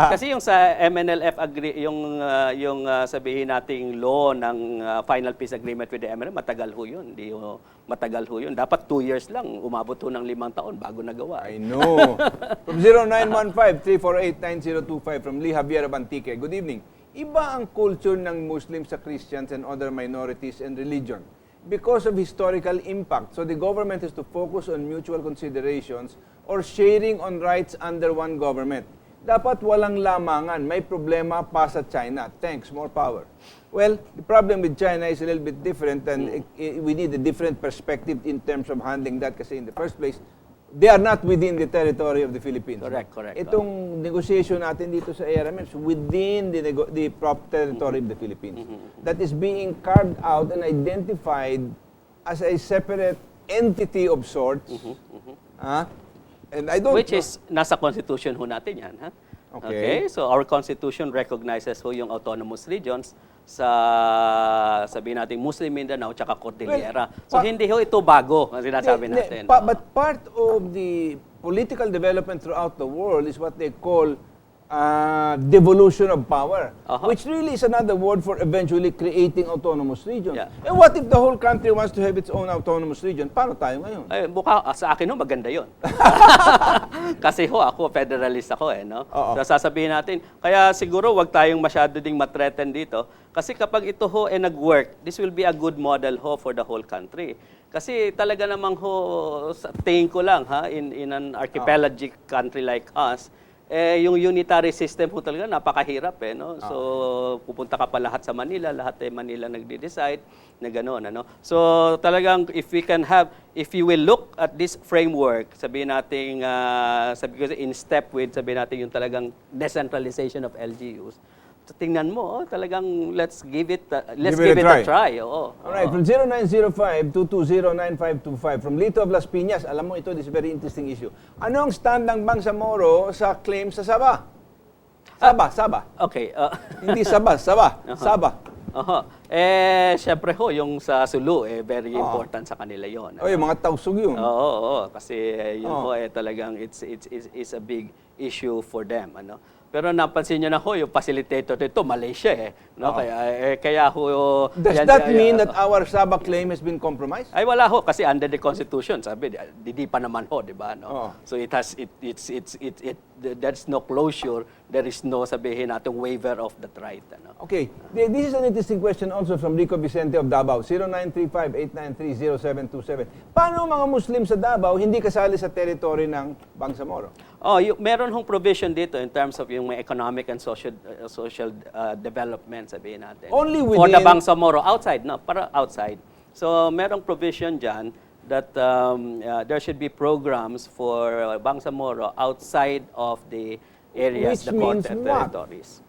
Kasi yung sa MNLF yung sabihin nating law ng final peace agreement with the MNLF, matagal ho yun. Matagal ho yun. Dapat 2 years lang, umabot ho ng 5 taon bago nagawa. I know. From 0915-348-9025 from Lee Javier of Antique. Good evening. Iba ang culture ng Muslims sa Christians and other minorities and religion because of historical impact. So the government has to focus on mutual considerations or sharing on rights under one government. Dapat walang lamangan. May problema pa sa China. Thanks, more power. Well, the problem with China is a little bit different and we need a different perspective in terms of handling that kasi in the first place, they are not within the territory of the Philippines. Correct. Itong negotiation natin dito sa ARMM is within the territory of the Philippines. That is being carved out and identified as a separate entity of sorts. And I don't Which is, nasa constitution ho natin yan. Okay? So our constitution recognizes ho yung autonomous regions sa, sabihin natin, Muslim Mindanao tsaka Cordillera. So hindi ho ito bago, ang sinasabi natin. But part of the political development throughout the world is what they call devolution of power, Uh-huh. which really is another word for eventually creating autonomous regions. Yeah. And what if the whole country wants to have its own autonomous region? Paano tayo ngayon? Ay, sa akin ho, maganda yon. Kasi ho, ako, federalist ako no? Oo. So sasabihin natin, kaya siguro wag tayong masyado ding matreten dito. Kasi kapag ito ho nag-work, this will be a good model ho for the whole country. Kasi talaga namang ho, sa tingin ko lang in an archipelagic country like us, yung unitary system po talaga napakahirap no. So pupunta ka pa lahat sa Manila, lahat Manila nagde-decide na gano'n So talagang if you will look at this framework, sabihin natin in step with sabihin natin yung talagang decentralization of LGUs. So tingnan mo, talagang let's give it a try. Oo. Alright, from 0905-220-9525 from Lito of Las Piñas, alam mo ito, this is a very interesting issue. Ano ang stand ng Bangsamoro sa claim sa Sabah? Sabah. Okay. Hindi Sabah. Sabah. Syempre ho, yung sa Sulu, very important sa kanila yon. O, yung mga tausog yun. Oo. Kasi yun ho, talagang it's a big issue for them. Pero napansin nyo na ho, yung facilitator dito, Malaysia no? Kaya ho... Does that mean that our Sabah claim has been compromised? Ay wala ho kasi under the constitution sabi di pa naman ho di ba no. So there's no closure, there is no sabihin natin waiver of that right Okay, this is an interesting question also from Rico Vicente of Davao, 0935-893-0727. Paano mga Muslim sa Davao hindi kasali sa territory ng Bangsamoro? Meron hong provision dito in terms of yung may economic and social development sabihin natin. Only for the within- Bangsamoro outside para outside. So merong provision diyan that there should be programs for Bangsamoro outside of the areas, Which the means content what? territories.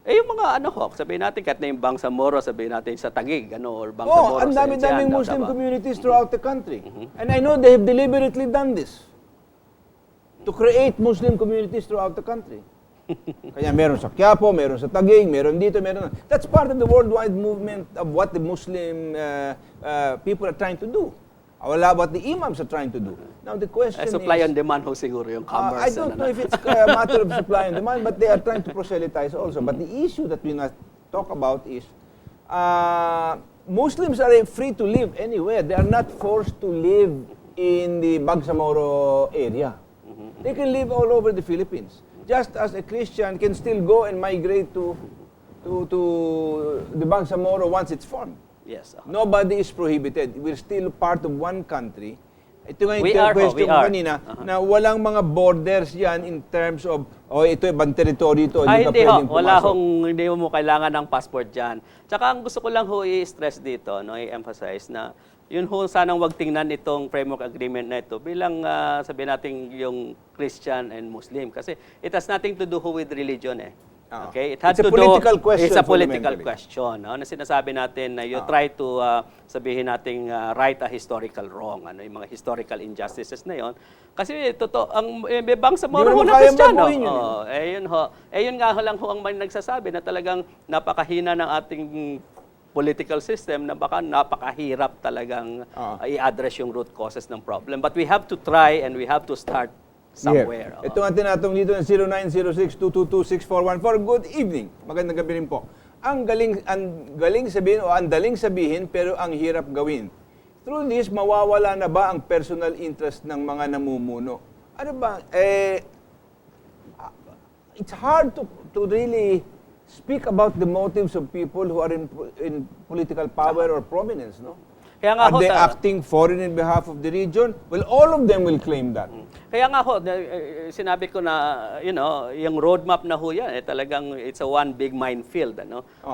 Yung mga sabihin natin, kahit na yung Bangsamoro, sabihin natin sa Taguig, or Bangsamoro Ang sa dami-daming Enciana, Muslim Davao. communities throughout the country. And I know they have deliberately done this to create Muslim communities throughout the country. Kaya meron sa Quiapo, meron sa Taguig, meron dito, meron. That's part of the worldwide movement of what the Muslim people are trying to do. What the imams are trying to do. Now the question Supply is... and demand ho siguro yung commerce. I don't know if it's a matter of supply and demand, but they are trying to proselytize also. But the issue that we must talk about is Muslims are free to live anywhere. They are not forced to live in the Bangsamoro area. They can live all over the Philippines. Just as a Christian can still go and migrate to the Bangsamoro once it's formed. Yes. Nobody is prohibited. We're still part of one country. Ito nga We yung are, question we ko are. kanina, na walang mga borders yan in terms of, ito ibang territory ito, Ay, hindi ka pwedeng wala pumasok. hindi mo kailangan ng passport dyan. Tsaka ang gusto ko lang ho i-stress dito, i-emphasize na yun ho sanang wag tingnan itong framework agreement na ito bilang sabihin natin yung Christian and Muslim. Kasi it has nothing to do ho with religion Okay? It had It's a to political do, question, It's a political fundamentally. question. Na sinasabi natin na you try to sabihin natin right a historical wrong. Yung mga historical injustices na yon. Kasi totoo, ang Bangsamoro Hindi mo ho na kaya Kristiyano. baguhin yun, Yun nga ho lang ho ang may nagsasabi na talagang napakahina ng ating political system na baka napakahirap talagang i-address yung root causes ng problem. But we have to try and we have to start somewhere. Yeah. Ito nga tinatong dito ng 0906-222-6414. Good evening. Magandang gabi rin po. Ang galing sabihin o ang daling sabihin pero ang hirap gawin. Through this, mawawala na ba ang personal interest ng mga namumuno? Ano ba? It's hard to really speak about the motives of people who are in political power or prominence, no? Kaya nga Are ho, they acting foreign in behalf of the region? Well, all of them will claim that. Kaya nga ho, sinabi ko na, yung roadmap na ho yan, talagang it's a one big minefield.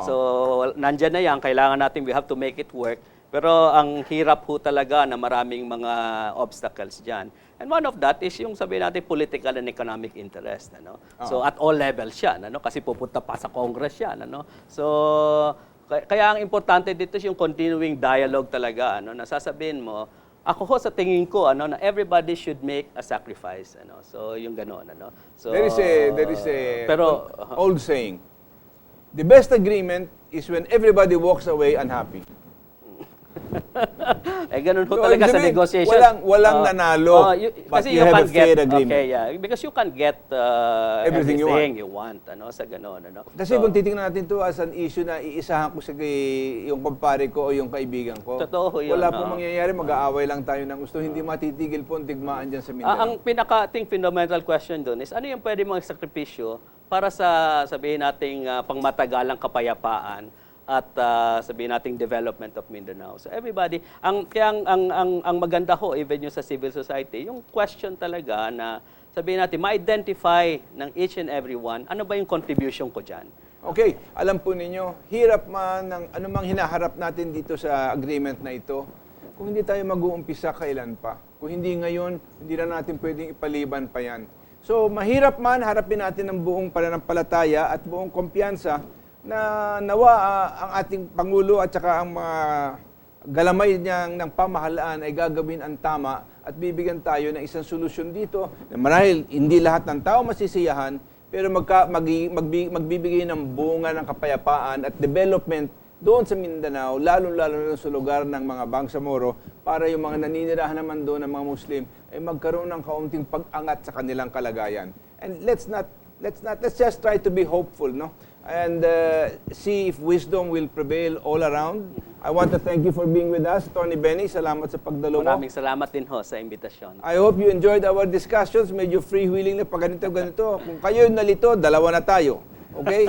So, nandyan na yan, kailangan natin, we have to make it work. Pero ang hirap ho talaga na maraming mga obstacles dyan. And one of that is yung sabihin natin political and economic interest. So, at all levels yan, kasi pupunta pa sa Congress yan. So, kaya ang importante dito is yung continuing dialogue talaga, nasasabihin mo, ako ho sa tingin ko na everybody should make a sacrifice, So yung ganoon, So There is a pero old saying. The best agreement is when everybody walks away unhappy. Ganun ho So, talaga ibig sa sabihin, negotiation. walang nanalo, but kasi you have can a fair get, agreement. Okay, yeah. Because you can get Everything you everything you want, sa ganun. Kasi kung titingnan natin to as an issue na iisahan ko sa yung kumpare ko o yung kaibigan ko, Totoo yun, wala pong oo. mangyayari, mag-aaway lang tayo ng gusto, hindi matitigil po ang digmaan dyan sa Mindanao. Ang pinaka-ating fundamental question doon is, ano yung pwede mong sakripisyo para sa, sabihin nating pangmatagalang kapayapaan at sabihin nating development of Mindanao. So everybody, ang maganda ho, even yung sa civil society, yung question talaga na sabihin natin, ma-identify ng each and every one, ano ba yung contribution ko dyan? Okay, alam po ninyo, hirap man ng anumang hinaharap natin dito sa agreement na ito, kung hindi tayo mag-uumpisa, kailan pa? Kung hindi ngayon, hindi na natin pwedeng ipaliban pa yan. So, mahirap man, harapin natin ang buong pananampalataya at buong kumpiyansa na nawa ang ating Pangulo at saka ang mga galamay niyang ng pamahalaan ay gagawin ang tama at bibigyan tayo ng isang solusyon dito na marahil hindi lahat ng tao masisiyahan pero magbibigay ng bunga ng kapayapaan at development doon sa Mindanao, lalo-lalo sa lugar ng mga Bangsamoro para yung mga naninirahan naman doon ng mga Muslim ay magkaroon ng kaunting pag-angat sa kanilang kalagayan. And let's just try to be hopeful, no? And see if wisdom will prevail all around. I want to thank you for being with us, Tony Benny. Salamat sa pagdalo mo. Maraming salamat din ho sa imbitasyon. I hope you enjoyed our discussions. Medyo freewheeling na pag ganito. Kung kayo nalito, dalawa na tayo. Okay?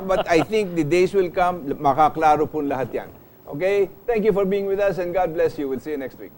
But I think the days will come, makaklaro po lahat yan. Okay? Thank you for being with us and God bless you. We'll see you next week.